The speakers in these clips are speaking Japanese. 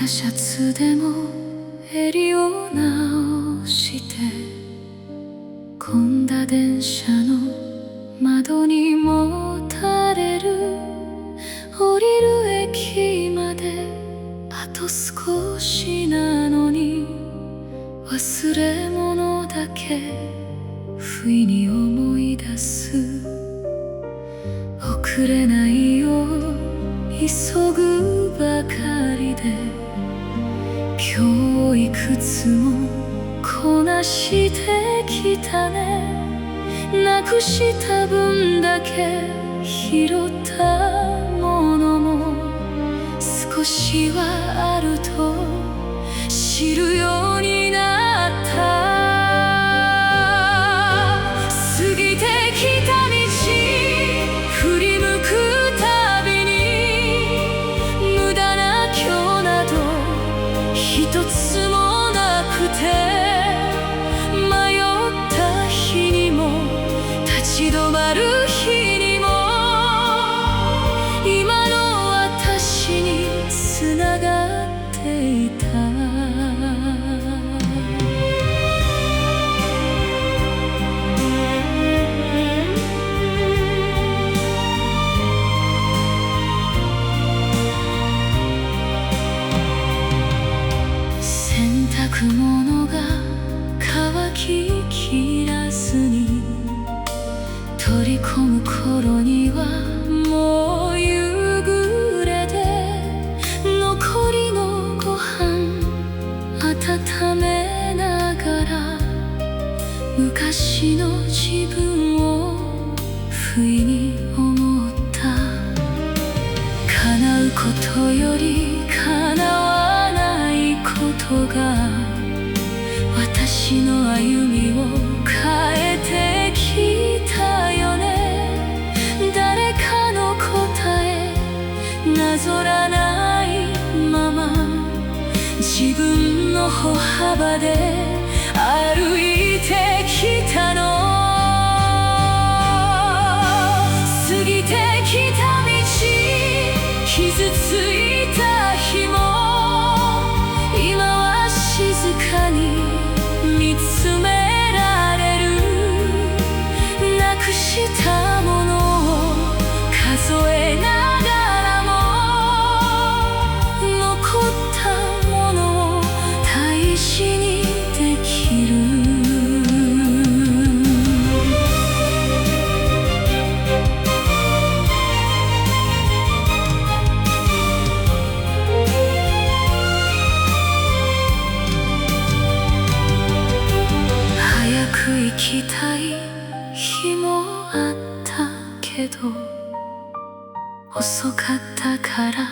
たシャツでも襟を直して混んだ電車の窓にもたれる。降りる駅まであと少しなのに忘れ物だけ不意に思い出す。遅れないよう急ぐばかりで今日いくつもこなしてきたね。なくした分だけ拾ったものも少しはあると知るようになった。過ぎてきた道振り向くたびに無駄な今日など一つもなくて、迷った日にも立ち止まる日にも今の私につながっていた。洗濯物が乾ききらずに取り込む頃にはもう夕暮れで、残りのご飯温めながら昔の自分を不意に思った。叶うことより叶わないことが私の歩みを変えてきたよね。誰かの答えなぞらないまま自分の歩幅で歩いてきたの。過ぎてきた道傷ついた日も今は静かに見つめられる。なくしたものを数えながらも残ったものを大事にできる。早く行きたい日もあったけど遅かったから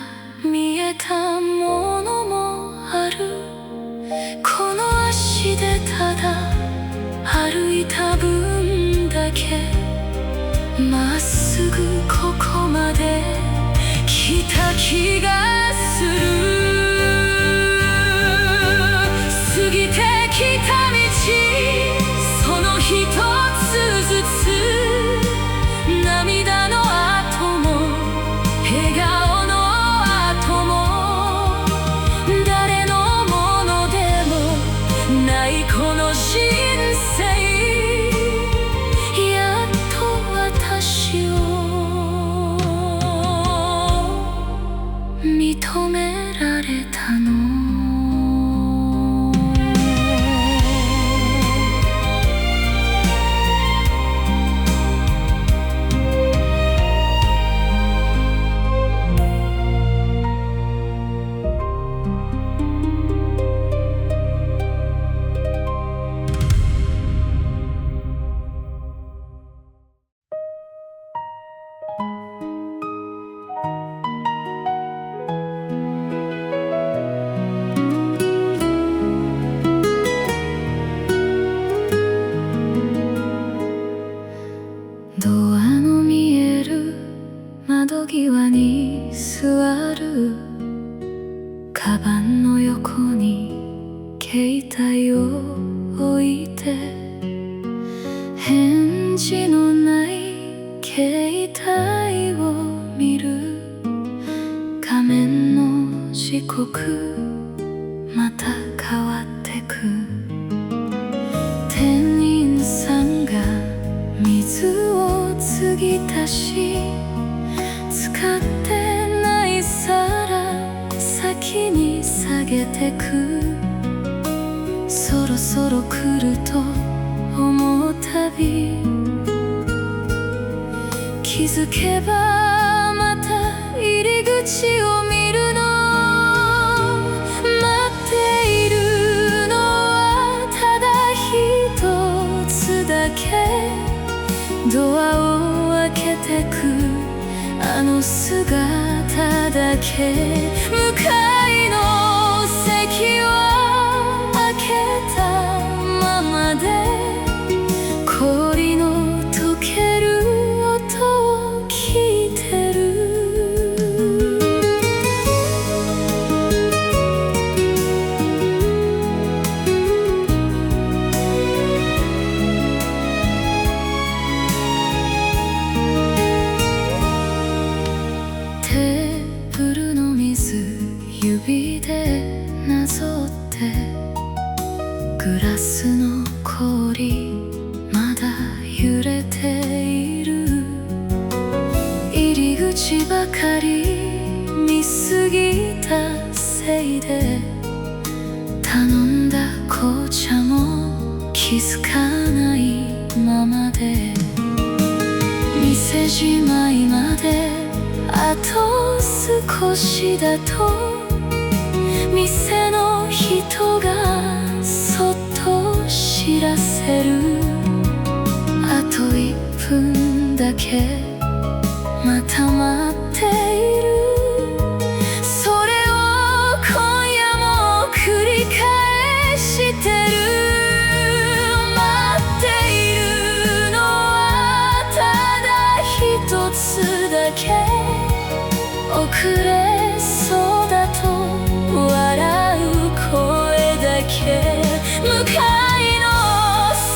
見えたものもある。この足でただ歩いた分だけまっすぐここまで来た気がする。過ぎてきた道その一つずつ涙の後も笑顔の後も誰のものでもないこの人生、やっと私を認められたの。ドアの見える窓際に座る。カバンの横に携帯を置いて返事のない携帯を見る。画面の時刻また変わってく。店員さんが水を継ぎ足し、使ってない皿先に下げてく。そろそろ来ると思うたび、気づけばまた入り口を見るの。待っているのはただ一つだけ。ドアを開けてくあの姿だけ。向かいの席は開けたままで、氷の溶ける音を聞いてる。テーブルの水指でなぞって、グラスの氷まだ揺れている。入り口ばかり見過ぎたせいで、頼んだ紅茶も気づかないままで、店じまいまであと少しだと、店の人がそっと知らせる。あと1分だけまた待っている。それを今夜も繰り返してる。待っているのはただ一つだけ。遅れそうだと笑う声だけ。向かいの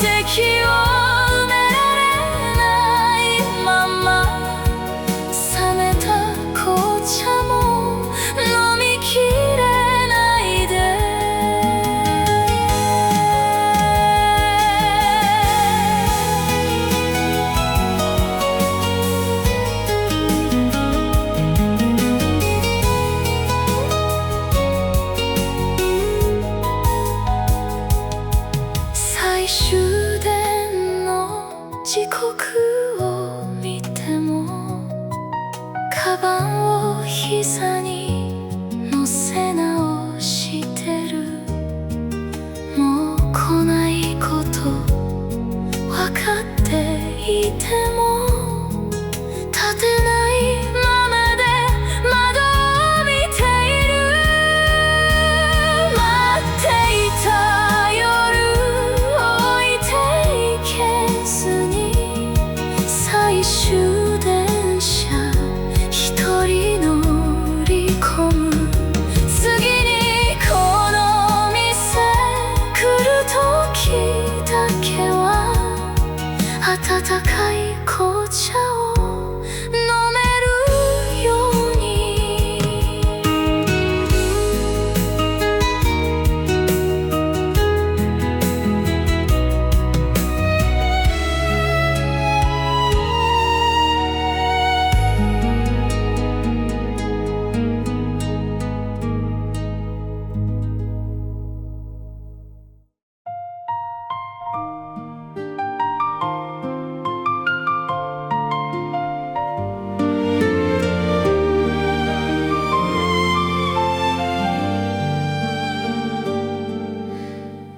席を埋められないまま、冷めた紅茶も飲みきれないで。最終電の時刻を見ても、カバンを膝に乗せ直してる。もう来ないこと分かっていても、立てないままで窓を見ている。待っていた夜置いていけずに、最終電車一人乗り込む。次にこの店来る時だけは、温かい紅茶を飲めるように。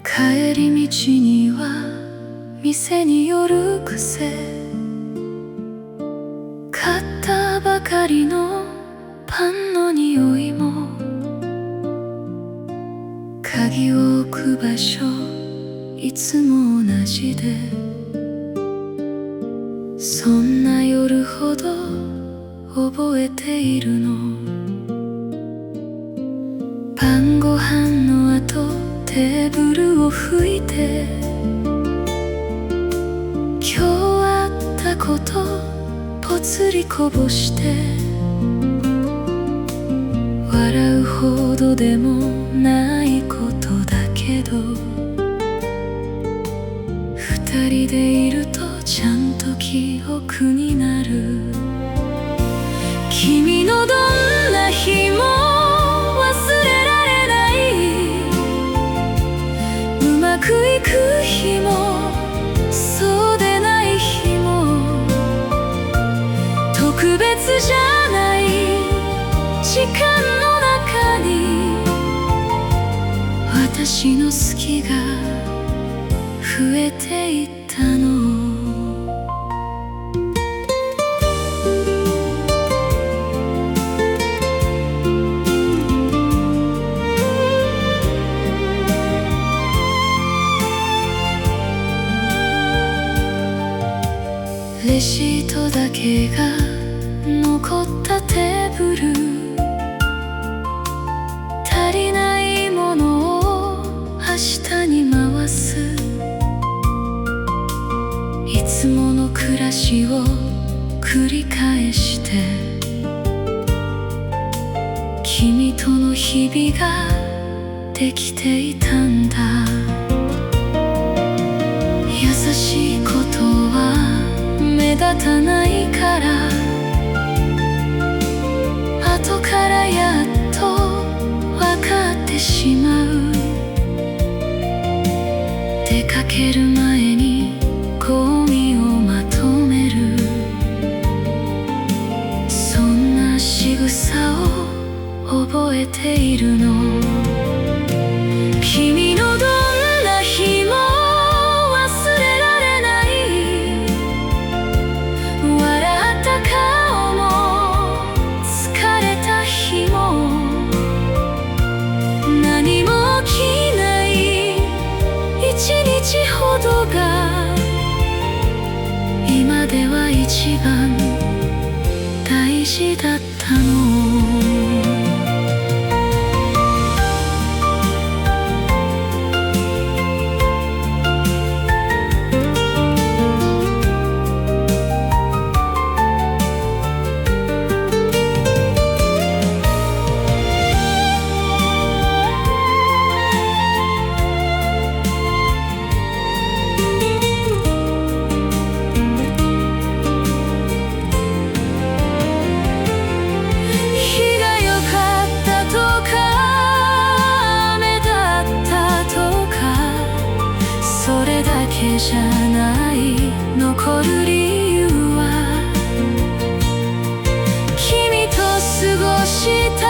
帰り道には店に寄る癖。買ったばかりのパンの匂いも、鍵を置く場所いつも同じで、そんな夜ほど覚えているの。晩ご飯の後テーブルを拭いて、今日あったことぽつりこぼして、笑笑うほどでもないことだけど、二人でいるとちゃんと記憶になる。君のどんな日も忘れられない、うまくいく日もそうでない日も、特別じゃない時間の中に私の好きが増えていったの。レシートだけが残ったテーブル、足りないものを明日に回す。いつもの暮らしを繰り返して、君との日々ができていたんだ。優しいことは目立たないから、後からやっとわかってしまう。出かける前にゴミをまとめる、そんな仕草を覚えているの。君のどんな日も忘れられない、笑った顔も疲れた日も、何も起きない一日ほどが今では一番大事だったの。それだけじゃない、残る理由は君と過ごした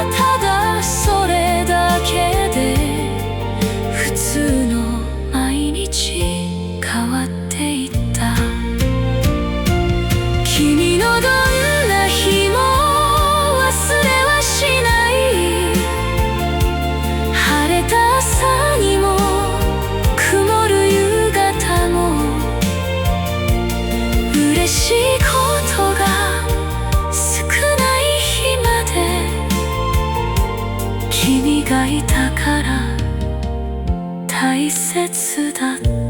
ただそれだけで、普通の毎日変わっていった。君のどんな日も忘れはしない、晴れた朝にも曇る夕方も、嬉しいことが少ない日まで君がいたから大切だった。